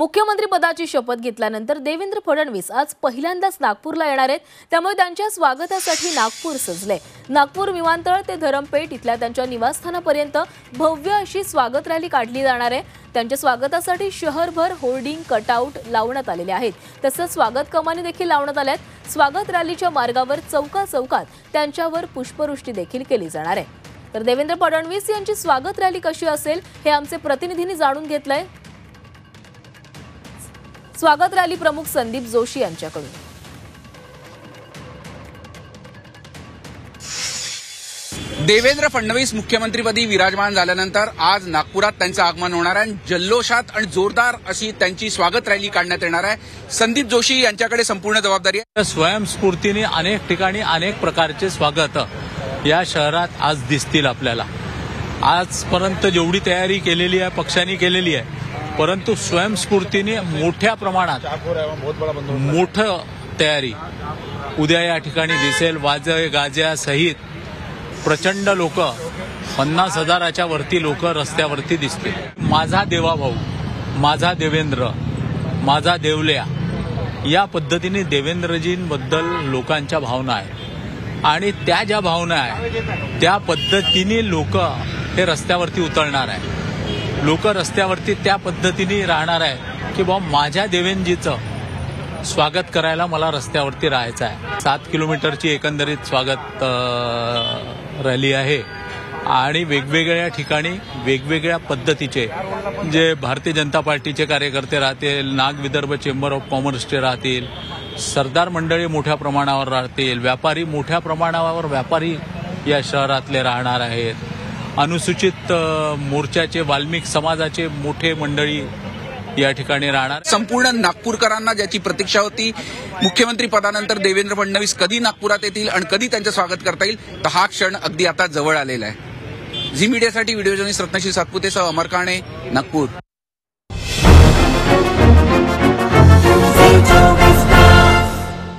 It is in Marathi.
मुख्यमंत्री पदाची शपथ घेतल्यानंतर देवेंद्र फडणवीस आज पहिल्यांदाच नागपूरला येणार आहेत। त्यामुळे त्यांच्या स्वागतासाठी नागपूर सजले। नागपूर विमानतळ ते धरमपेठ इथल्या त्यांच्या निवासस्थानापर्यंत भव्य अशी स्वागत रॅली काढली जाणार आहे। त्यांच्या स्वागतासाठी शहरभर होर्डिंग कटआउट लावण्यात आलेले आहेत। तसंच स्वागत कमानी देखील लावण्यात आल्यात। स्वागत रॅलीच्या मार्गावर चौकात त्यांच्यावर पुष्पवृष्टी देखील केली जाणार आहे। तर देवेंद्र फडणवीस यांची स्वागत रॅली कशी असेल हे आमचे प्रतिनिधींनी जाणून घेतलंय। स्वागत रॅली प्रमुख संदीप जोशी यांच्याकडून। देवेंद्र फडणवीस मुख्यमंत्रीपदी विराजमान झाल्यानंतर आज नागपुरात त्यांचं आगमन होणार आहे। जल्लोषात आणि जोरदार अशी त्यांची स्वागत रॅली काढण्यात येणार आहे। संदीप जोशी यांच्याकडे संपूर्ण जबाबदारी आहे। स्वयंस्फूर्तीने अनेक ठिकाणी अनेक प्रकारचे स्वागत या शहरात आज दिसतील आपल्याला। आजपर्यंत जेवढी तयारी केलेली आहे पक्षांनी केलेली आहे, परंतु स्वयंस्फूर्तीने मोठ्या प्रमाणात मोठं तयारी उद्या या ठिकाणी दिसेल। वाजय गाज्यासहित प्रचंड लोक 50,000च्या वरती लोक रस्त्यावरती दिसतील। माझा देवाभाऊ, माझा देवेंद्र, माझा देवल्या या पद्धतीने देवेंद्रजींबद्दल लोकांच्या भावना आहेत आणि त्या ज्या भावना आहेत त्या पद्धतीने लोक हे रस्त्यावरती उतरणार आहे। लोक रस्त्यावरती त्या पद्धतीने राहणार आहे की बाबा माझ्या देवेंद्रजीचं स्वागत करायला मला रस्त्यावरती राहायचं आहे। 7 किलोमीटरची एकंदरीत स्वागत रॅली आहे आणि वेगवेगळ्या ठिकाणी वेगवेगळ्या पद्धतीचे जे भारतीय जनता पार्टीचे कार्यकर्ते राहतील, नाग विदर्भ चेंबर ऑफ कॉमर्सचे राहतील, सरदार मंडळी मोठ्या प्रमाणावर राहतील, व्यापारी मोठ्या प्रमाणावर व्यापारी या शहरातले राहणार आहेत, अनुसूचित मोर्चाचे वाल्मिक समाजाचे मोठे मंडळी या ठिकाणी राहणार। संपूर्ण नागपूरकरांना ज्याची प्रतीक्षा होती मुख्यमंत्री पदानंतर देवेंद्र फडणवीस कधी नागपुरात येतील आणि कधी त्यांचं स्वागत करता येईल, तर हा क्षण अगदी आता जवळ आलेला आहे। झी मीडियासाठी व्हिडिओ जर्नलिस्ट रत्नश्री सातपुतेसह अमर काणे, नागपूर।